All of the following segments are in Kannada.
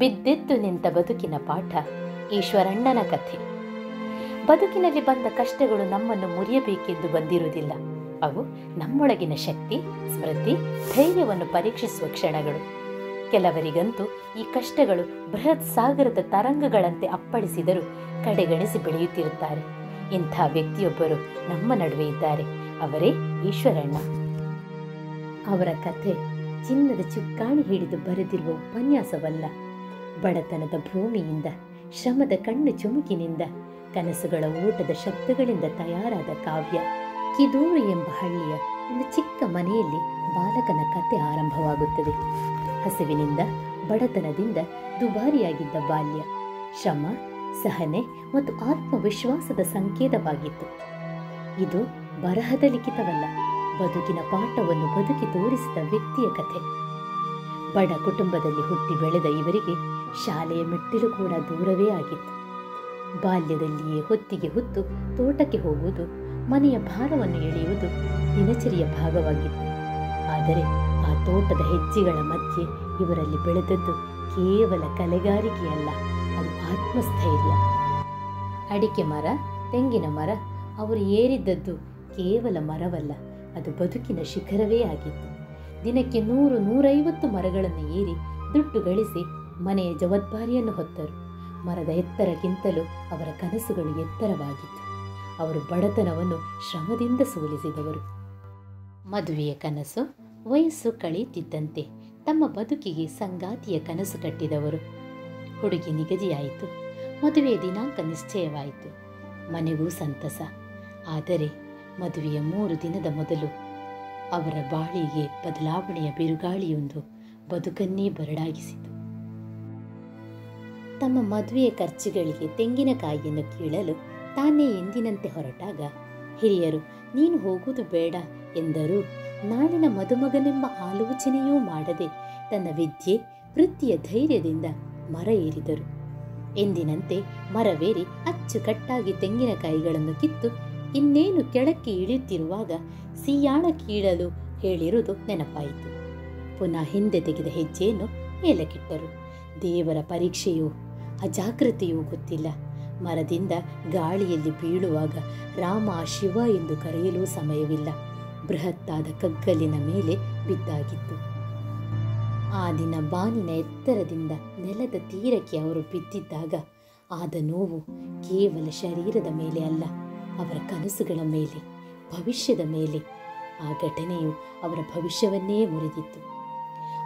ಬಿದ್ದೆದ್ದು ನಿಂತ ಬದುಕಿನ ಪಾಠ ಈಶ್ವರಣ್ಣನ ಕಥೆ. ಬದುಕಿನಲ್ಲಿ ಬಂದ ಕಷ್ಟಗಳು ನಮ್ಮನ್ನು ಮುರಿಯಬೇಕೆಂದು ಬಂದಿರುವುದಿಲ್ಲ. ಅವು ನಮ್ಮೊಳಗಿನ ಶಕ್ತಿ, ಸ್ಮೃತಿ, ಧೈರ್ಯವನ್ನು ಪರೀಕ್ಷಿಸುವ ಕ್ಷಣಗಳು. ಕೆಲವರಿಗಂತೂ ಈ ಕಷ್ಟಗಳು ಬೃಹತ್ ಸಾಗರದ ತರಂಗಗಳಂತೆ ಅಪ್ಪಳಿಸಿದರೂ ಕಡೆಗಣಿಸಿ ಬೆಳೆಯುತ್ತಿರುತ್ತಾರೆ. ಇಂಥ ವ್ಯಕ್ತಿಯೊಬ್ಬರು ನಮ್ಮ ನಡುವೆ ಇದ್ದಾರೆ. ಅವರೇ ಈಶ್ವರಣ್ಣ. ಅವರ ಕಥೆ ಚಿನ್ನದ ಚುಕ್ಕಾಣಿ ಹಿಡಿದು ಬರೆದಿರುವ ಉಪನ್ಯಾಸವಲ್ಲ. ಬಡತನದ ಭೂಮಿಯಿಂದ, ಶ್ರಮದ ಕಣ್ಣು ಚುಮುಕಿನಿಂದ, ಕನಸುಗಳ ಓಟದ ಶಬ್ದಗಳಿಂದ ತಯಾರಾದ ಕಾವ್ಯ. ಕಿದೂರು ಎಂಬ ಹಳ್ಳಿಯ ಒಂದು ಚಿಕ್ಕ ಮನೆಯಲ್ಲಿ ಬಾಲಕನ ಕತೆ ಆರಂಭವಾಗುತ್ತದೆ. ಹಸಿವಿನಿಂದ, ಬಡತನದಿಂದ ದುಬಾರಿಯಾಗಿದ್ದ ಬಾಲ್ಯ, ಶ್ರಮ, ಸಹನೆ ಮತ್ತು ಆತ್ಮವಿಶ್ವಾಸದ ಸಂಕೇತವಾಗಿತ್ತು. ಇದು ಬರಹದ ಲಿಖಿತವಲ್ಲ, ಬದುಕಿನ ಪಾಠವನ್ನು ಬದುಕಿ ತೋರಿಸಿದ ವ್ಯಕ್ತಿಯ ಕಥೆ. ಬಡ ಕುಟುಂಬದಲ್ಲಿ ಹುಟ್ಟಿ ಬೆಳೆದ ಇವರಿಗೆ ಶಾಲೆಯ ಮೆಟ್ಟಿಲು ಕೂಡ ದೂರವೇ ಆಗಿತ್ತು. ಬಾಲ್ಯದಲ್ಲಿಯೇ ಹೊತ್ತಿಗೆ ಹೊತ್ತು ತೋಟಕ್ಕೆ ಹೋಗುವುದು, ಮನೆಯ ಭಾರವನ್ನು ಎಳೆಯುವುದು ದಿನಚರಿಯ ಭಾಗವಾಗಿತ್ತು. ಆದರೆ ಆ ತೋಟದ ಹೆಜ್ಜೆಗಳ ಮಧ್ಯೆ ಇವರಲ್ಲಿ ಬೆಳೆದದ್ದು ಕೇವಲ ಕಲೆಗಾರಿಕೆಯಲ್ಲ, ಅದು ಆತ್ಮಸ್ಥೈರ್ಯ. ಅಡಿಕೆ ಮರ, ತೆಂಗಿನ ಮರ, ಅವರು ಏರಿದ್ದದ್ದು ಕೇವಲ ಮರವಲ್ಲ, ಅದು ಬದುಕಿನ ಶಿಖರವೇ ಆಗಿತ್ತು. ದಿನಕ್ಕೆ 100-150 ಮರಗಳನ್ನು ಏರಿ ದುಡ್ಡು ಗಳಿಸಿ ಮನೆಯ ಜವಾಬ್ದಾರಿಯನ್ನು ಹೊತ್ತರು. ಮರದ ಎತ್ತರಕ್ಕಿಂತಲೂ ಅವರ ಕನಸುಗಳು ಎತ್ತರವಾಗಿತ್ತು. ಅವರು ಬಡತನವನ್ನು ಶ್ರಮದಿಂದ ಸೋಲಿಸಿದವರು. ಮದುವೆಯ ಕನಸು, ವಯಸ್ಸು ಕಳೆಯುತ್ತಿದ್ದಂತೆ ತಮ್ಮ ಬದುಕಿಗೆ ಸಂಗಾತಿಯ ಕನಸು ಕಟ್ಟಿದವರು. ಹುಡುಗಿ ನಿಗದಿಯಾಯಿತು, ಮದುವೆಯ ದಿನಾಂಕ ನಿಶ್ಚಯವಾಯಿತು, ಮನೆಗೂ ಸಂತಸ. ಆದರೆ ಮದುವೆಯ 3 ದಿನದ ಮೊದಲು ಅವರ ಬಾಳಿಗೆ ಬದಲಾವಣೆಯ ಬಿರುಗಾಳಿಯೊಂದು ಬದುಕನ್ನೇ ಬರಡಾಗಿಸಿತು. ತಮ್ಮ ಮದುವೆಯ ಖರ್ಚುಗಳಿಗೆ ತೆಂಗಿನಕಾಯಿಯನ್ನು ಕೀಳಲು ತಾನೇ ಎಂದಿನಂತೆ ಹೊರಟಾಗ ಹಿರಿಯರು ನೀನು ಹೋಗುವುದು ಬೇಡ ಎಂದರೂ ನಾಳಿನ ಮದುಮಗನೆಂಬ ಆಲೋಚನೆಯೂ ಮಾಡದೆ ತನ್ನ ವಿದ್ಯೆ, ವೃತ್ತಿಯ ಧೈರ್ಯದಿಂದ ಮರ ಏರಿದರು. ಎಂದಿನಂತೆ ಮರವೇರಿ ಅಚ್ಚುಕಟ್ಟಾಗಿ ತೆಂಗಿನಕಾಯಿಗಳನ್ನು ಕಿತ್ತು ಇನ್ನೇನು ಕೆಳಕ್ಕೆ ಇಳಿಯುತ್ತಿರುವಾಗ ಸಿಯಾಣ ಕೀಳಲು ಹೇಳಿರುವುದು ನೆನಪಾಯಿತು. ಪುನಃ ಹಿಂದೆ ತೆಗೆದ ಹೆಜ್ಜೆಯನ್ನು ಮೇಲಕ್ಕಿಟ್ಟರು. ದೇವರ ಪರೀಕ್ಷೆಯೋ ಅಜಾಗೃತೆಯೋ ಗೊತ್ತಿಲ್ಲ. ಮರದಿಂದ ಗಾಳಿಯಲ್ಲಿ ಬೀಳುವಾಗ ರಾಮ, ಶಿವ ಎಂದು ಕರೆಯಲು ಸಮಯವಿಲ್ಲ. ಬೃಹತ್ತಾದ ಕಗ್ಗಲ್ಲಿನ ಮೇಲೆ ಬಿದ್ದಾಗಿತ್ತು. ಆ ದಿನ ಬಾನಿನ ಎತ್ತರದಿಂದ ನೆಲದ ತೀರಕ್ಕೆ ಅವರು ಬಿದ್ದಿದ್ದಾಗ ಆದ ನೋವು ಕೇವಲ ಶರೀರದ ಮೇಲೆ ಅಲ್ಲ, ಅವರ ಕನಸುಗಳ ಮೇಲೆ, ಭವಿಷ್ಯದ ಮೇಲೆ. ಆ ಘಟನೆಯು ಅವರ ಭವಿಷ್ಯವನ್ನೇ ಮುರಿದಿತ್ತು.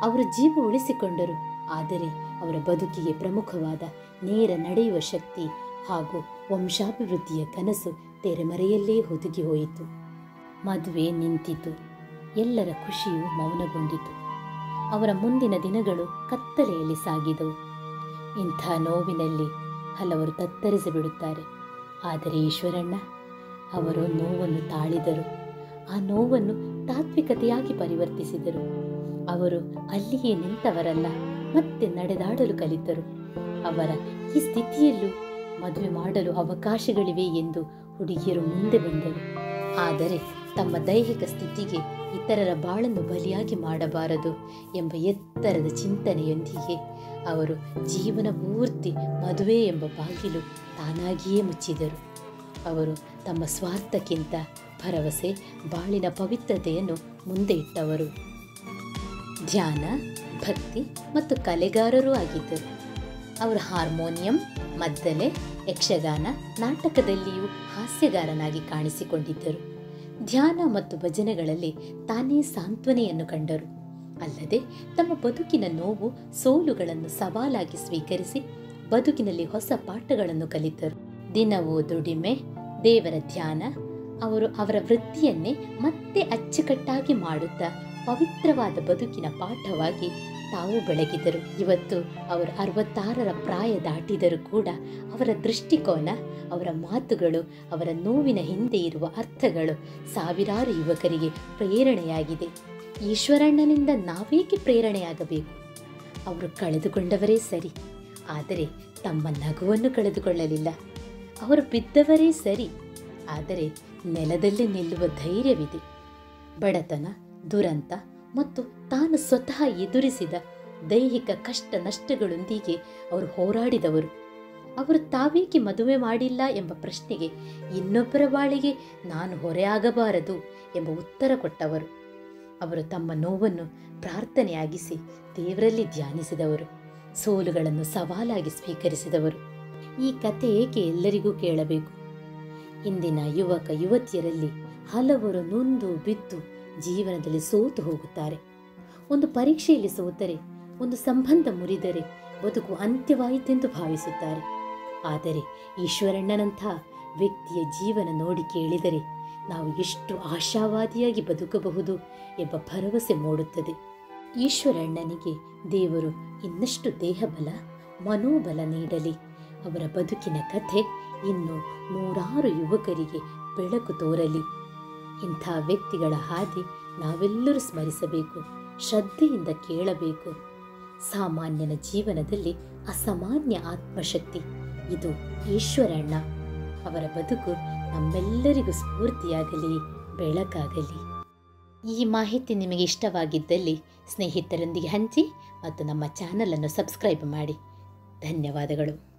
ಅವರು ಜೀವ ಉಳಿಸಿಕೊಂಡರು, ಆದರೆ ಅವರ ಬದುಕಿಗೆ ಪ್ರಮುಖವಾದ ನೇರ ನಡೆಯುವ ಶಕ್ತಿ ಹಾಗೂ ವಂಶಾಭಿವೃದ್ಧಿಯ ಕನಸು ತೆರೆಮರೆಯಲ್ಲೇ ಹುದುಗಿ ಹೋಯಿತು. ಮದುವೆ ನಿಂತಿತು, ಎಲ್ಲರ ಖುಷಿಯು ಮೌನಗೊಂಡಿತು. ಅವರ ಮುಂದಿನ ದಿನಗಳು ಕತ್ತಲೆಯಲ್ಲಿ ಸಾಗಿದವು. ಇಂಥ ನೋವಿನಲ್ಲಿ ಹಲವರು ತತ್ತರಿಸಿ ಬಿಡುತ್ತಾರೆ. ಆದರೆ ಈಶ್ವರಣ್ಣ ಅವರು ನೋವನ್ನು ತಾಳಿದರು. ಆ ನೋವನ್ನು ತಾತ್ವಿಕತೆಯಾಗಿ ಪರಿವರ್ತಿಸಿದರು. ಅವರು ಅಲ್ಲಿಯೇ ನಿಂತವರಲ್ಲ, ಮತ್ತೆ ನಡೆದಾಡಲು ಕಲಿತರು. ಅವರ ಈ ಸ್ಥಿತಿಯಲ್ಲೂ ಮದುವೆ ಮಾಡಲು ಅವಕಾಶಗಳಿವೆ ಎಂದು ಹುಡುಗಿಯರು ಮುಂದೆ ಬಂದರು. ಆದರೆ ತಮ್ಮ ದೈಹಿಕ ಸ್ಥಿತಿಗೆ ಇತರರ ಬಾಳನ್ನು ಬಲಿಯಾಗಿ ಮಾಡಬಾರದು ಎಂಬ ಎತ್ತರದ ಚಿಂತನೆಯೊಂದಿಗೆ ಅವರು ಜೀವನ ಪೂರ್ತಿ ಮದುವೆ ಎಂಬ ಬಾಗಿಲು ತಾನಾಗಿಯೇ ಮುಚ್ಚಿದರು. ಅವರು ತಮ್ಮ ಸ್ವಾರ್ಥಕ್ಕಿಂತ ಭರವಸೆ, ಬಾಳಿನ ಪವಿತ್ರತೆಯನ್ನು ಮುಂದೆ ಇಟ್ಟವರು. ಧ್ಯಾನ, ಭಕ್ತಿ ಮತ್ತು ಕಲೆಗಾರರೂ ಆಗಿದ್ದರು. ಅವರು ಹಾರ್ಮೋನಿಯಂ, ಮದ್ದಲೆ, ಯಕ್ಷಗಾನ, ನಾಟಕದಲ್ಲಿಯೂ ಹಾಸ್ಯಗಾರನಾಗಿ ಕಾಣಿಸಿಕೊಂಡಿದ್ದರು. ಧ್ಯಾನ ಮತ್ತು ಭಜನೆಗಳಲ್ಲಿ ತಾನೇ ಸಾಂತ್ವನೆಯನ್ನು ಕಂಡರು. ಅಲ್ಲದೆ ತಮ್ಮ ಬದುಕಿನ ನೋವು, ಸೋಲುಗಳನ್ನು ಸವಾಲಾಗಿ ಸ್ವೀಕರಿಸಿ ಬದುಕಿನಲ್ಲಿ ಹೊಸ ಪಾಠಗಳನ್ನು ಕಲಿತರು. ದಿನವೂ ದುಡಿಮೆ, ದೇವರ ಧ್ಯಾನ, ಅವರು ಅವರ ವೃತ್ತಿಯನ್ನೇ ಮತ್ತೆ ಅಚ್ಚುಕಟ್ಟಾಗಿ ಮಾಡುತ್ತಾ ಪವಿತ್ರವಾದ ಬದುಕಿನ ಪಾಠವಾಗಿ ತಾವು ಬೆಳಗಿದರು. ಇವತ್ತು ಅವರು 66ರ ಪ್ರಾಯ ದಾಟಿದರೂ ಕೂಡ ಅವರ ದೃಷ್ಟಿಕೋನ, ಅವರ ಮಾತುಗಳು, ಅವರ ನೋವಿನ ಹಿಂದೆ ಇರುವ ಅರ್ಥಗಳು ಸಾವಿರಾರು ಯುವಕರಿಗೆ ಪ್ರೇರಣೆಯಾಗಿದೆ. ಈಶ್ವರಣ್ಣನಿಂದ ನಾವೇಕೆ ಪ್ರೇರಣೆಯಾಗಬೇಕು? ಅವರು ಕಳೆದುಕೊಂಡವರೇ ಸರಿ, ಆದರೆ ತಮ್ಮ ನಗುವನ್ನು ಕಳೆದುಕೊಳ್ಳಲಿಲ್ಲ. ಅವರು ಬಿದ್ದವರೇ ಸರಿ, ಆದರೆ ನೆಲದಲ್ಲಿ ನಿಲ್ಲುವ ಧೈರ್ಯವಿದೆ. ಬಡತನ, ದುರಂತ ಮತ್ತು ತಾನು ಸ್ವತಃ ಎದುರಿಸಿದ ದೈಹಿಕ ಕಷ್ಟ ನಷ್ಟಗಳೊಂದಿಗೆ ಅವರು ಹೋರಾಡಿದವರು. ಅವರು ತಾವೇಕೆ ಮದುವೆ ಮಾಡಿಲ್ಲ ಎಂಬ ಪ್ರಶ್ನೆಗೆ ಇನ್ನೊಬ್ಬರ ಬಾಳಿಗೆ ನಾನು ಹೊರೆಯಾಗಬಾರದು ಎಂಬ ಉತ್ತರ ಕೊಟ್ಟವರು. ಅವರು ತಮ್ಮ ನೋವನ್ನು ಪ್ರಾರ್ಥನೆಯಾಗಿಸಿ ದೇವರಲ್ಲಿ ಧ್ಯಾನಿಸಿದವರು. ಸೋಲುಗಳನ್ನು ಸವಾಲಾಗಿ ಸ್ವೀಕರಿಸಿದವರು. ಈ ಕತೆ ಏಕೆ ಎಲ್ಲರಿಗೂ ಕೇಳಬೇಕು? ಇಂದಿನ ಯುವಕ ಯುವತಿಯರಲ್ಲಿ ಹಲವರು ನೊಂದು ಬಿದ್ದು ಜೀವನದಲ್ಲಿ ಸೋತು ಹೋಗುತ್ತಾರೆ. ಒಂದು ಪರೀಕ್ಷೆಯಲ್ಲಿ ಸೋತರೆ, ಒಂದು ಸಂಬಂಧ ಮುರಿದರೆ ಬದುಕು ಅಂತ್ಯವಾಯಿತೆಂದು ಭಾವಿಸುತ್ತಾರೆ. ಆದರೆ ಈಶ್ವರಣ್ಣನಂಥ ವ್ಯಕ್ತಿಯ ಜೀವನ ನೋಡಿ ಕೇಳಿದರೆ ನಾವು ಎಷ್ಟು ಆಶಾವಾದಿಯಾಗಿ ಬದುಕಬಹುದು ಎಂಬ ಭರವಸೆ ಮೂಡುತ್ತದೆ. ಈಶ್ವರಣ್ಣನಿಗೆ ದೇವರು ಇನ್ನಷ್ಟು ದೇಹಬಲ ಮನೋಬಲ ನೀಡಲಿ. ಅವರ ಬದುಕಿನ ಕಥೆ ಇನ್ನು ನೂರಾರು ಯುವಕರಿಗೆ ಬೆಳಕು ತೋರಲಿ. ಇಂಥ ವ್ಯಕ್ತಿಗಳ ಹಾದಿ ನಾವೆಲ್ಲರೂ ಸ್ಮರಿಸಬೇಕು, ಶ್ರದ್ಧೆಯಿಂದ ಕೇಳಬೇಕು. ಸಾಮಾನ್ಯನ ಜೀವನದಲ್ಲಿ ಅಸಾಮಾನ್ಯ ಆತ್ಮಶಕ್ತಿ. ಇದು ಈಶ್ವರಣ್ಣ. ಅವರ ಬದುಕು ನಮ್ಮೆಲ್ಲರಿಗೂ ಸ್ಫೂರ್ತಿಯಾಗಲಿ, ಬೆಳಕಾಗಲಿ. ಈ ಮಾಹಿತಿ ನಿಮಗೆ ಇಷ್ಟವಾಗಿದ್ದಲ್ಲಿ ಸ್ನೇಹಿತರೊಂದಿಗೆ ಹಂಚಿ ಮತ್ತು ನಮ್ಮ ಚಾನಲನ್ನು ಸಬ್ಸ್ಕ್ರೈಬ್ ಮಾಡಿ. ಧನ್ಯವಾದಗಳು.